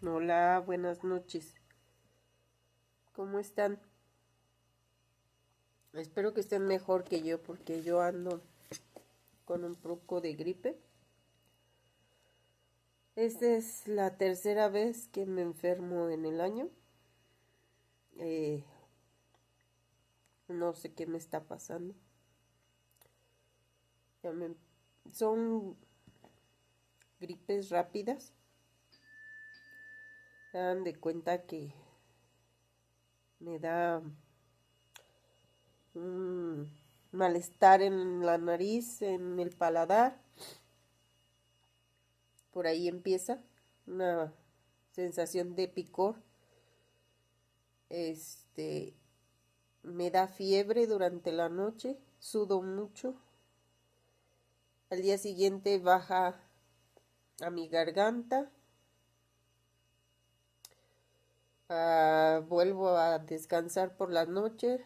Hola, buenas noches. ¿Cómo están? Espero que estén mejor que yo porque yo ando con un poco de gripe. Esta es la tercera vez que me enfermo en el año. Eh, no sé qué me está pasando. Ya me- Son gripes rápidas. Se dan de cuenta que me da un malestar en la nariz, en el paladar. Por ahí empieza una sensación de picor. Este, Me da fiebre durante la noche, sudo mucho. Al día siguiente baja a mi garganta. Vuelvo a descansar por la noche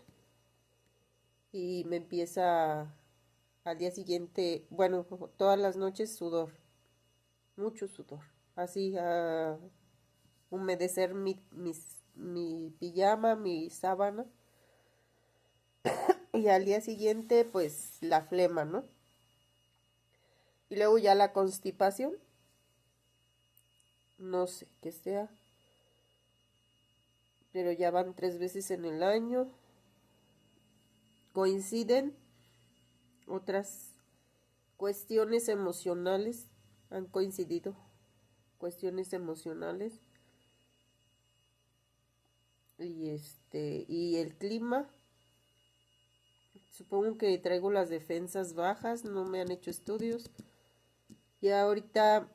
y me empieza al día siguiente, bueno, todas las noches sudor, mucho sudor. Así a humedecer mi pijama, mi sábana. Y al día siguiente, pues la flema, ¿no? Y luego ya la constipación, no sé qué sea, pero ya van 3 veces en el año. Coinciden otras cuestiones emocionales, han coincidido cuestiones emocionales y el clima. Supongo que traigo las defensas bajas, no me han hecho estudios. Ya ahorita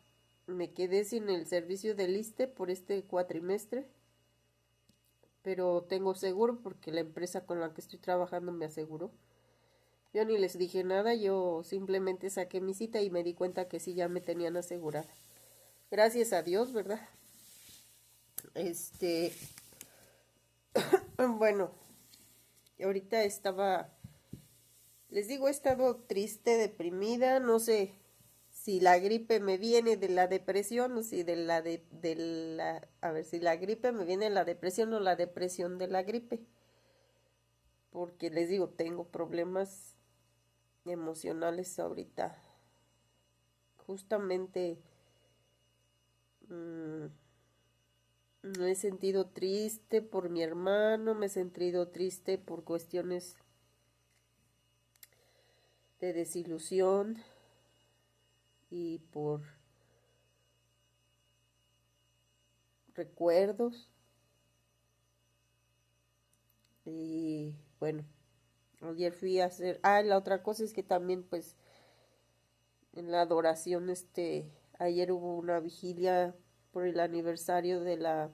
me quedé sin el servicio del ISSSTE por este cuatrimestre, pero tengo seguro porque la empresa con la que estoy trabajando me aseguró. Yo ni les dije nada, yo simplemente saqué mi cita y me di cuenta que sí ya me tenían asegurada. Gracias a Dios, ¿verdad? Este, bueno, ahorita les digo, he estado triste, deprimida, no sé si la gripe me viene de la depresión o si a ver, si la gripe me viene de la depresión o la depresión de la gripe. Porque les digo, tengo problemas emocionales ahorita. Justamente mm, me he sentido triste por mi hermano, me he sentido triste por cuestiones de desilusión y por recuerdos. Y bueno, ayer fui a hacer... la otra cosa es que también pues en la adoración, ayer hubo una vigilia por el aniversario de la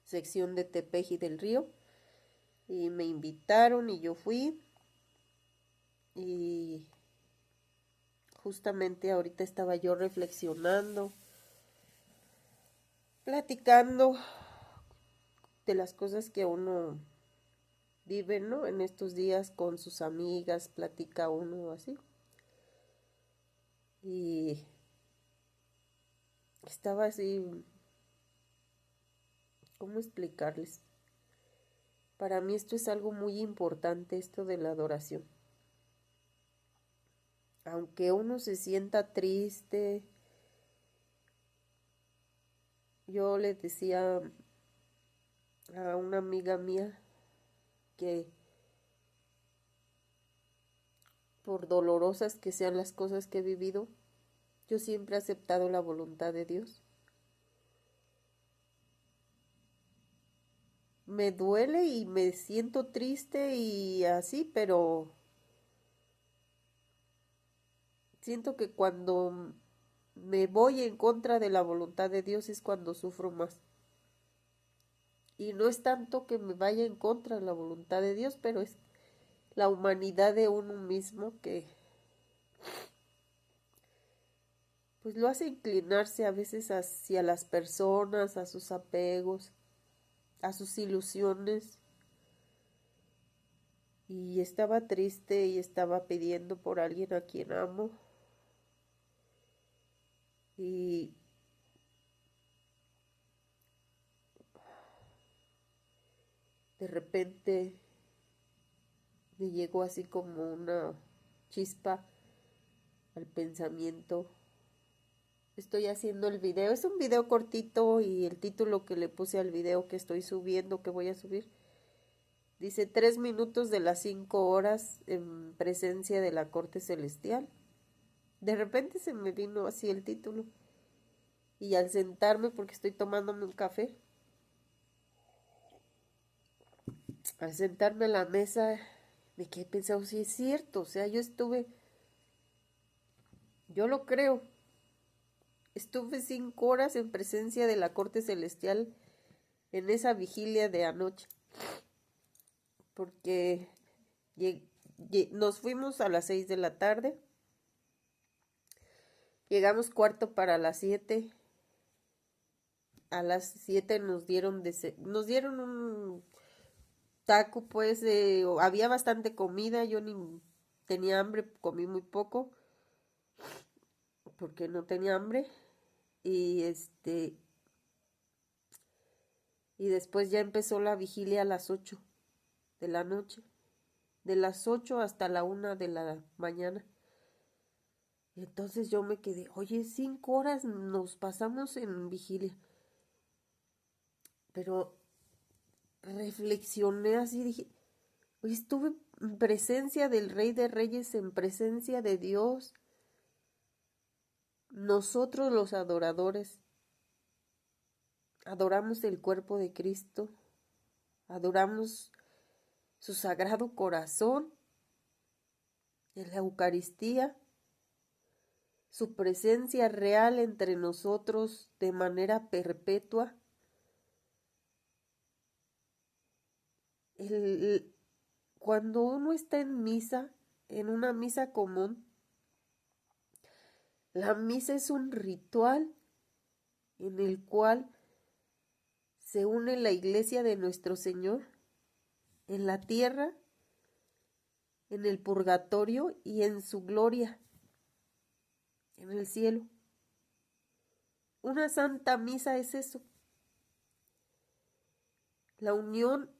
sección de Tepeji del Río y me invitaron y yo fui y justamente ahorita estaba yo reflexionando, platicando de las cosas que uno vive, ¿no? En estos días con sus amigas, platica uno así. Y estaba así, ¿cómo explicarles? Para mí esto es algo muy importante, esto de la adoración. Aunque uno se sienta triste, yo le decía a una amiga mía que por dolorosas que sean las cosas que he vivido, yo siempre he aceptado la voluntad de Dios. Me duele y me siento triste y así, pero siento que cuando me voy en contra de la voluntad de Dios es cuando sufro más. Y no es tanto que me vaya en contra de la voluntad de Dios, pero es la humanidad de uno mismo que pues lo hace inclinarse a veces hacia las personas, a sus apegos, a sus ilusiones. Y estaba triste y estaba pidiendo por alguien a quien amo. Y De repente me llegó así como una chispa al pensamiento. Estoy haciendo el video, es un video cortito y el título que le puse al video que estoy subiendo, que voy a subir, dice 3 minutos de las 5 horas en presencia de la corte celestial. De repente se me vino así el título y al sentarme, porque estoy tomándome un café, al sentarme a la mesa me quedé pensando, si es cierto, o sea, yo lo creo, estuve 5 horas en presencia de la corte celestial en esa vigilia de anoche, porque nos fuimos a las 6 de la tarde, llegamos cuarto para las 7, a las 7 nos dieron un taco, pues había bastante comida, yo ni tenía hambre, comí muy poco, porque no tenía hambre, y y después ya empezó la vigilia a las 8 de la noche, de las 8 hasta la 1 de la mañana. Y entonces yo me quedé, oye, 5 horas nos pasamos en vigilia. Pero reflexioné así, dije, oye, estuve en presencia del Rey de Reyes, en presencia de Dios. Nosotros los adoradores adoramos el cuerpo de Cristo, adoramos su sagrado corazón en la Eucaristía, su presencia real entre nosotros de manera perpetua. Cuando uno está en misa, en una misa común, la misa es un ritual en el cual se une la iglesia de nuestro Señor en la tierra, en el purgatorio y en su gloria, en el cielo. Una santa misa es eso, la unión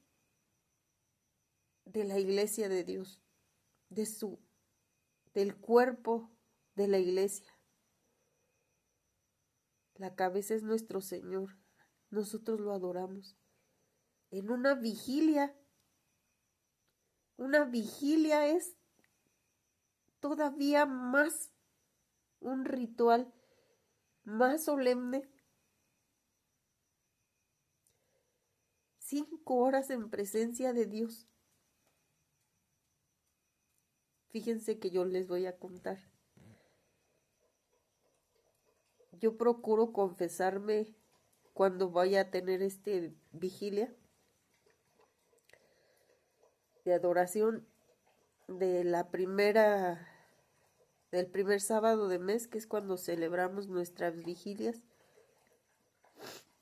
de la iglesia de Dios, del cuerpo de la iglesia. La cabeza es nuestro Señor, nosotros lo adoramos. En una vigilia es todavía más un ritual más solemne. 5 horas en presencia de Dios. Fíjense que yo les voy a contar. Yo procuro confesarme cuando vaya a tener vigilia de adoración de del primer sábado de mes, que es cuando celebramos nuestras vigilias,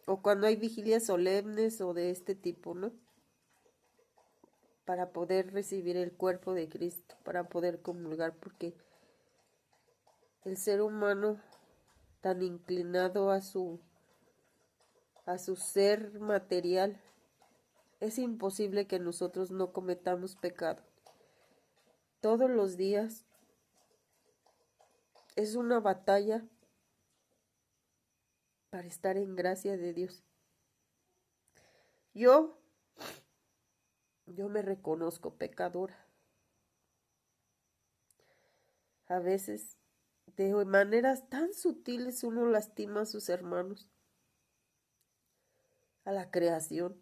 o cuando hay vigilias solemnes o de este tipo, ¿no? Para poder recibir el cuerpo de Cristo, para poder comulgar, porque el ser humano tan inclinado a su ser material, es imposible que nosotros no cometamos pecado. Todos los días es una batalla para estar en gracia de Dios. Yo me reconozco pecadora. A veces, de maneras tan sutiles, uno lastima a sus hermanos, a la creación,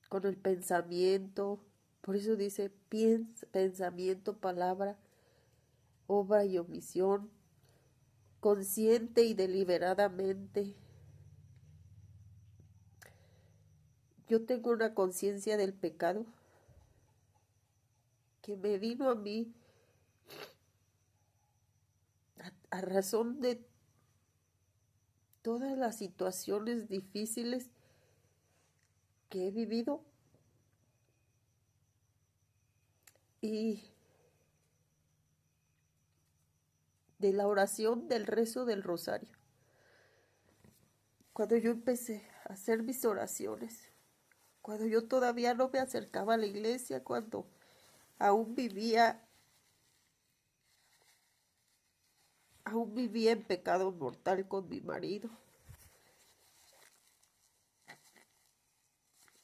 con el pensamiento. Por eso dice pensamiento, palabra, obra y omisión, consciente y deliberadamente. Yo tengo una conciencia del pecado que me vino a mí a razón de todas las situaciones difíciles que he vivido y de la oración del rezo del rosario. Cuando yo empecé a hacer mis oraciones, cuando yo todavía no me acercaba a la iglesia, cuando aún vivía, aún vivía en pecado mortal con mi marido.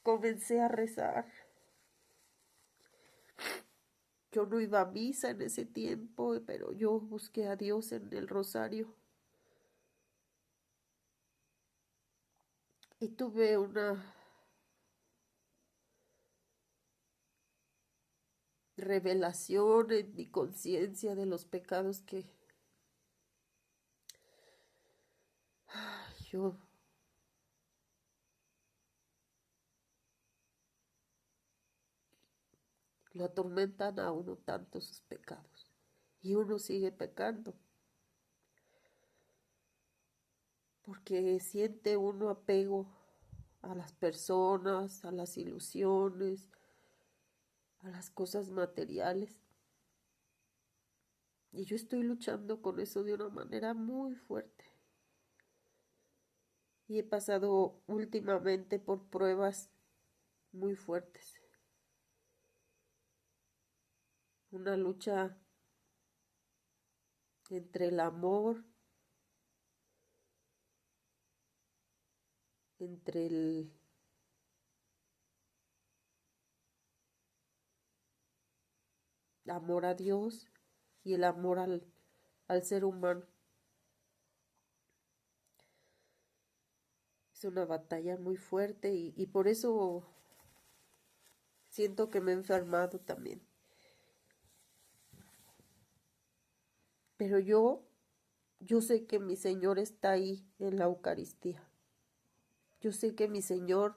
Comencé a rezar. Yo no iba a misa en ese tiempo, pero yo busqué a Dios en el rosario. Y tuve una revelación en mi conciencia de los pecados que yo lo atormentan a uno tanto sus pecados. Y uno sigue pecando. Porque siente uno apego a las personas, a las ilusiones, a las cosas materiales. Y yo estoy luchando con eso de una manera muy fuerte. Y he pasado últimamente por pruebas muy fuertes. Una lucha entre el amor, entre el amor a Dios y el amor al ser humano. Es una batalla muy fuerte y por eso siento que me he enfermado también. Pero yo sé que mi Señor está ahí en la Eucaristía. Yo sé que mi Señor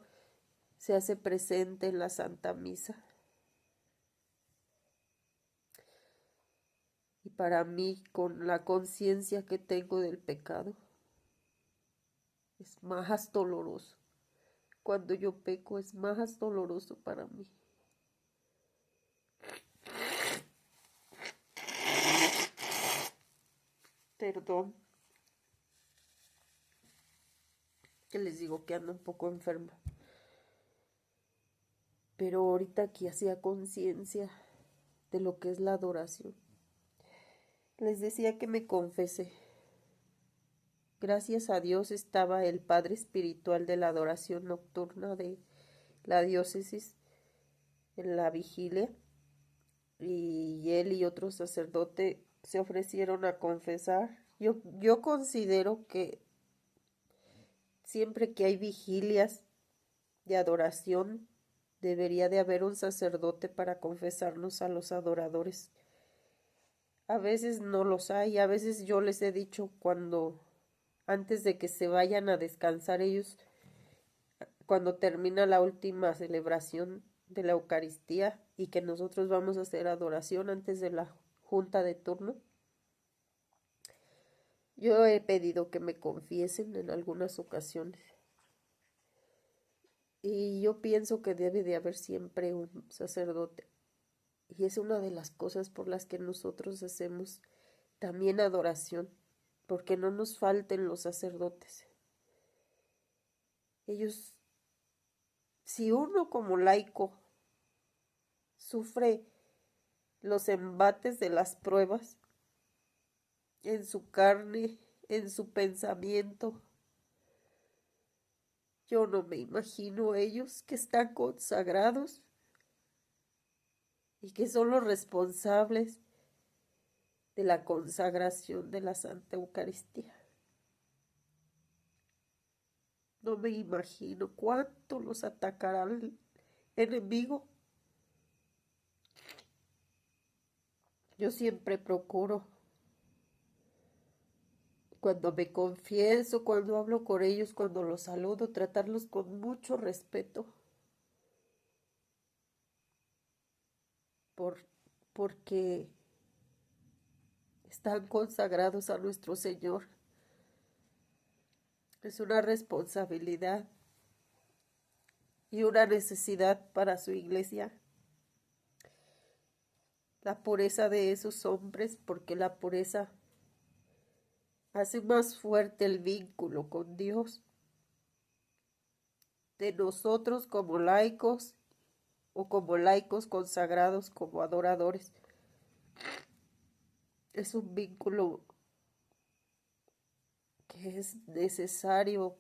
se hace presente en la Santa Misa. Y para mí, con la conciencia que tengo del pecado, es más doloroso. Cuando yo peco es más doloroso para mí. Perdón, que les digo que ando un poco enferma. Pero ahorita aquí hacía conciencia de lo que es la adoración. Les decía que me confesé. Gracias a Dios estaba el padre espiritual de la adoración nocturna de la diócesis en la vigilia y él y otro sacerdote se ofrecieron a confesar. Yo considero que siempre que hay vigilias de adoración debería de haber un sacerdote para confesarnos a los adoradores. A veces no los hay, a veces yo les he dicho cuando antes de que se vayan a descansar ellos, cuando termina la última celebración de la Eucaristía y que nosotros vamos a hacer adoración antes de la junta de turno, yo he pedido que me confiesen en algunas ocasiones. Y yo pienso que debe de haber siempre un sacerdote. Y es una de las cosas por las que nosotros hacemos también adoración, porque no nos falten los sacerdotes. Ellos, si uno como laico sufre los embates de las pruebas en su carne, en su pensamiento, yo no me imagino ellos que están consagrados y que son los responsables de la consagración de la Santa Eucaristía. No me imagino cuánto los atacará el enemigo. Yo siempre procuro, cuando me confieso, cuando hablo con ellos, cuando los saludo, tratarlos con mucho respeto. Por, porque están consagrados a nuestro Señor. Es una responsabilidad y una necesidad para su iglesia. La pureza de esos hombres, porque la pureza hace más fuerte el vínculo con Dios. de nosotros como laicos o como laicos consagrados, como adoradores. Es un vínculo que es necesario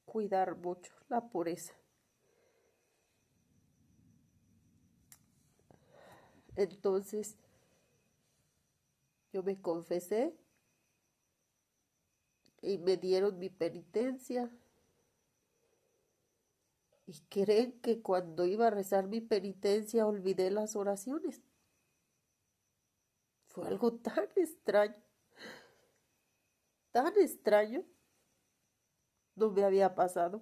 cuidar mucho, la pureza. Entonces yo me confesé y me dieron mi penitencia. Y creen que cuando iba a rezar mi penitencia olvidé las oraciones. Fue algo tan extraño, no me había pasado,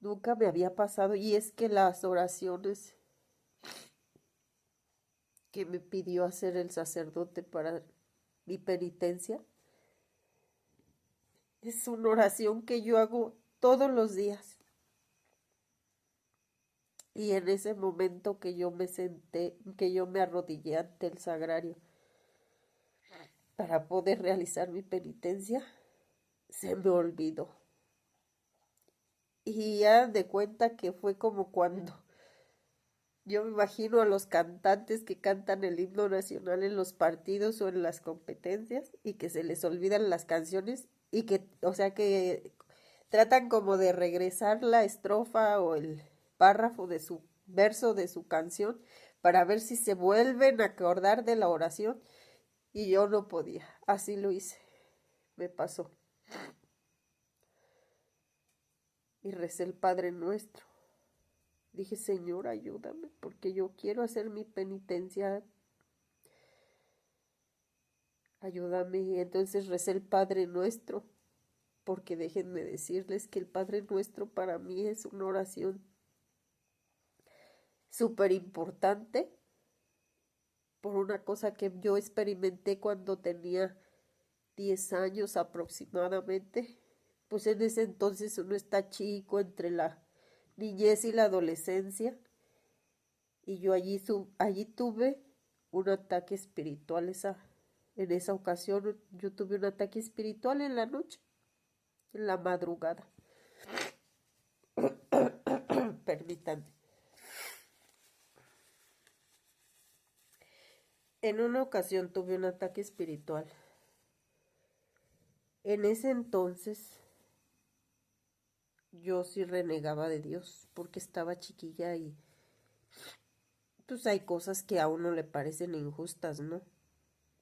nunca me había pasado. Y es que las oraciones que me pidió hacer el sacerdote para mi penitencia es una oración que yo hago todos los días. Y en ese momento que yo me senté, que yo me arrodillé ante el sagrario para poder realizar mi penitencia, se me olvidó. Y ya de cuenta que fue como cuando yo me imagino a los cantantes que cantan el himno nacional en los partidos o en las competencias y que se les olvidan las canciones y que, o sea, que tratan como de regresar la estrofa o el párrafo de su verso de su canción para ver si se vuelven a acordar de la oración y yo no podía. Así lo hice, me pasó. Y recé el Padre Nuestro. Dije, Señor, ayúdame, porque yo quiero hacer mi penitencia. Ayúdame. Y entonces recé el Padre Nuestro, porque déjenme decirles que el Padre Nuestro para mí es una oración súper importante por una cosa que yo experimenté cuando tenía 10 años aproximadamente. Pues en ese entonces uno está chico entre la niñez y la adolescencia. Y yo allí tuve un ataque espiritual en esa ocasión. Yo tuve un ataque espiritual en la noche, en la madrugada. Permítanme. En una ocasión tuve un ataque espiritual. En ese entonces yo sí renegaba de Dios porque estaba chiquilla y pues hay cosas que a uno le parecen injustas, ¿no?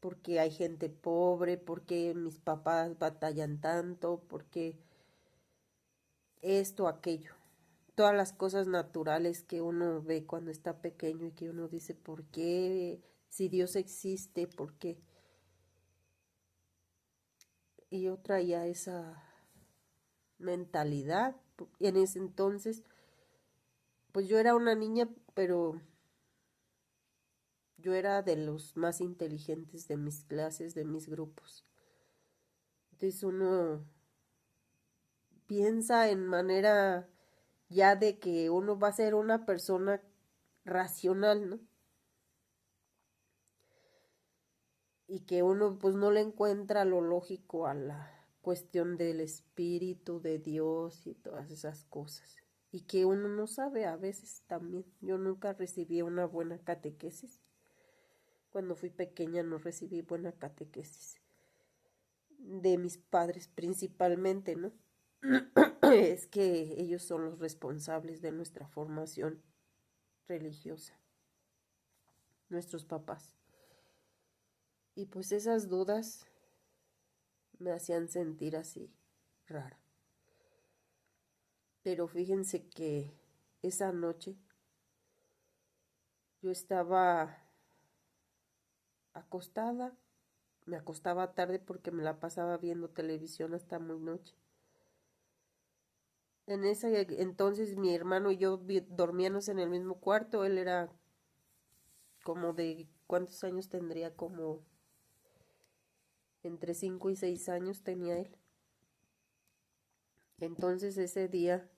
Porque hay gente pobre, porque mis papás batallan tanto, porque esto, aquello. Todas las cosas naturales que uno ve cuando está pequeño y que uno dice, ¿por qué? Si Dios existe, ¿por qué? Y yo traía esa mentalidad. Y en ese entonces, pues yo era una niña, pero yo era de los más inteligentes de mis clases, de mis grupos. Entonces uno piensa en manera ya de que uno va a ser una persona racional, ¿no? Y que uno pues no le encuentra lo lógico a la cuestión del espíritu de Dios y todas esas cosas. Y que uno no sabe a veces también. Yo nunca recibí una buena catequesis. Cuando fui pequeña no recibí buena catequesis. De mis padres principalmente, ¿no? Es que ellos son los responsables de nuestra formación religiosa. Nuestros papás. Y pues esas dudas me hacían sentir así, rara. Pero fíjense que esa noche yo estaba acostada, me acostaba tarde porque me la pasaba viendo televisión hasta muy noche. En ese entonces mi hermano y yo dormíamos en el mismo cuarto, él era como de, ¿cuántos años tendría? Como entre 5 y 6 años tenía él. Entonces ese día,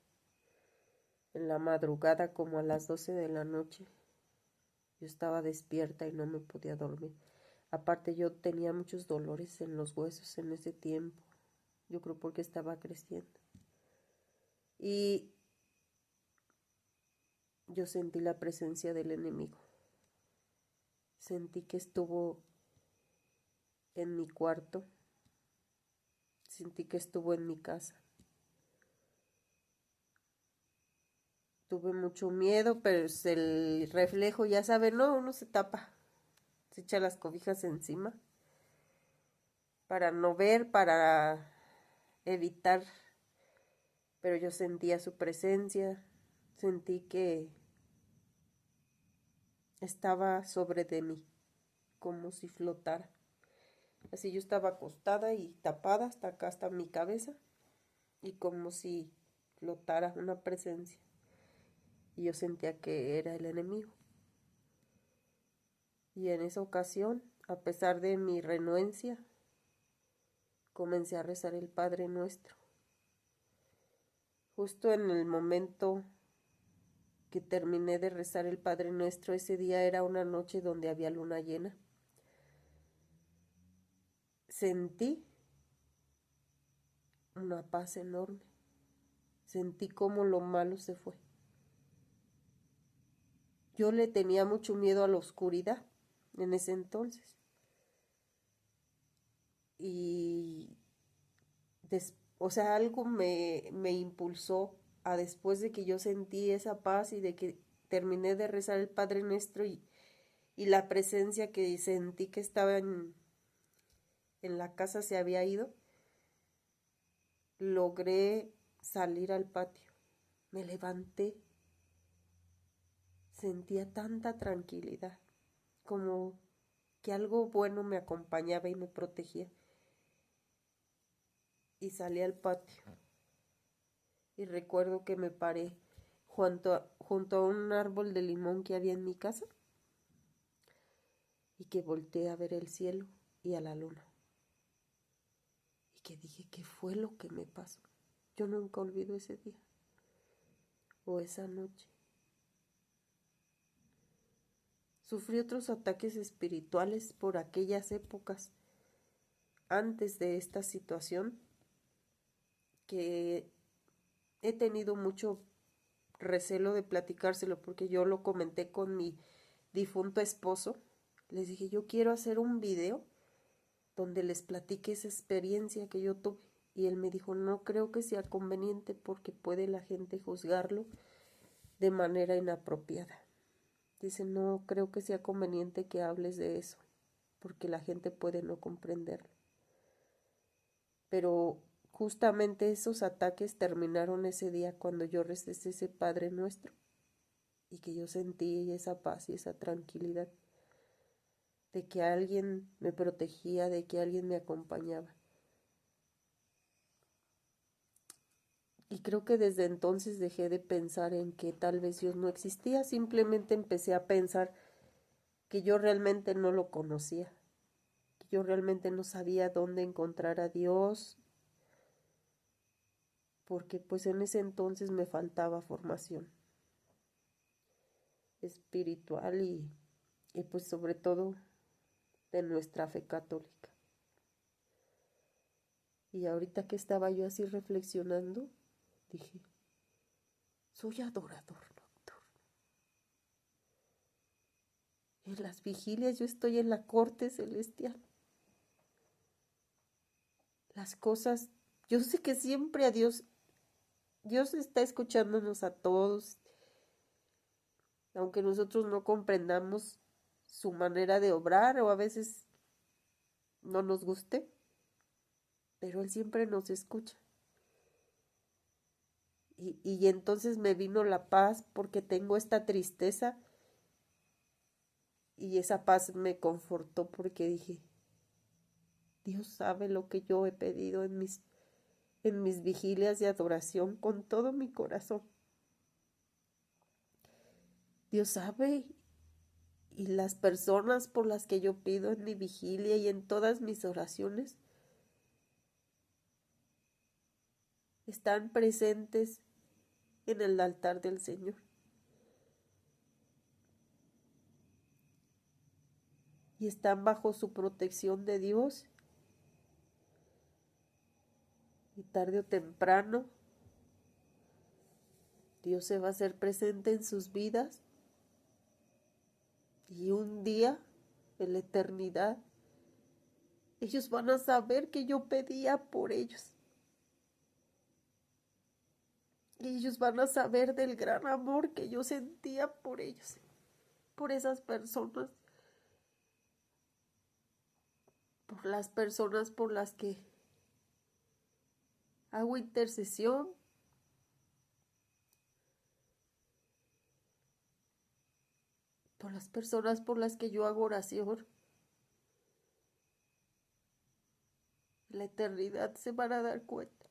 en la madrugada, como a las 12 de la noche, yo estaba despierta y no me podía dormir. Aparte yo tenía muchos dolores en los huesos en ese tiempo. yo creo porque estaba creciendo. Y yo sentí la presencia del enemigo. Sentí que estuvo en mi cuarto. Sentí que estuvo en mi casa. Tuve mucho miedo, pero es el reflejo, ya sabe, no, uno se tapa, se echa las cobijas encima para no ver, para evitar, pero yo sentía su presencia, sentí que estaba sobre de mí, como si flotara. Así yo estaba acostada y tapada hasta acá, hasta mi cabeza, y como si flotara una presencia. Y yo sentía que era el enemigo. Y en esa ocasión, a pesar de mi renuencia, comencé a rezar el Padre Nuestro. Justo en el momento que terminé de rezar el Padre Nuestro, ese día era una noche donde había luna llena. Sentí una paz enorme. Sentí como lo malo se fue. Yo le tenía mucho miedo a la oscuridad en ese entonces. Y, o sea, algo me impulsó a después de que yo sentí esa paz y de que terminé de rezar el Padre Nuestro y la presencia que sentí que estaba en la casa se había ido, logré salir al patio. Me levanté, sentía tanta tranquilidad, como que algo bueno me acompañaba y me protegía. Y salí al patio. Y recuerdo que me paré junto a un árbol de limón que había en mi casa y que volteé a ver el cielo y a la luna. Y que dije, ¿qué fue lo que me pasó? Yo nunca olvido ese día o esa noche. Sufrí otros ataques espirituales por aquellas épocas antes de esta situación que he tenido mucho recelo de platicárselo porque yo lo comenté con mi difunto esposo. Les dije, yo quiero hacer un video donde les platique esa experiencia que yo tuve. Y él me dijo, no creo que sea conveniente porque puede la gente juzgarlo de manera inapropiada. Dice, no creo que sea conveniente que hables de eso, porque la gente puede no comprenderlo. Pero justamente esos ataques terminaron ese día cuando yo recé ese Padre Nuestro y que yo sentí esa paz y esa tranquilidad de que alguien me protegía, de que alguien me acompañaba. Y creo que desde entonces dejé de pensar en que tal vez Dios no existía, simplemente empecé a pensar que yo realmente no lo conocía, que yo realmente no sabía dónde encontrar a Dios, porque pues en ese entonces me faltaba formación espiritual y pues sobre todo de nuestra fe católica. Y ahorita que estaba yo así reflexionando, dije, soy adorador nocturno. En las vigilias yo estoy en la corte celestial. Las cosas, yo sé que siempre a Dios está escuchándonos a todos, aunque nosotros no comprendamos su manera de obrar o a veces no nos guste, pero Él siempre nos escucha. Y entonces me vino la paz porque tengo esta tristeza y esa paz me confortó porque dije, Dios sabe lo que yo he pedido en mis vigilias de adoración con todo mi corazón. Dios sabe y las personas por las que yo pido en mi vigilia y en todas mis oraciones están presentes en el altar del Señor. Y están bajo su protección de Dios. tarde o temprano, Dios se va a hacer presente en sus vidas y un día, en la eternidad, ellos van a saber que yo pedía por ellos. Y ellos van a saber del gran amor que yo sentía por ellos, por esas personas, por las personas por las que hago intercesión, por las personas por las que yo hago oración. En la eternidad se van a dar cuenta.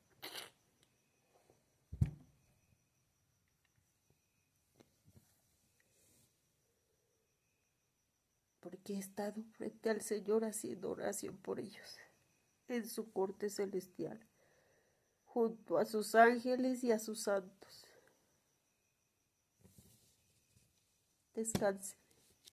Porque he estado frente al Señor haciendo oración por ellos, en su corte celestial, junto a sus ángeles y a sus santos. Descansen.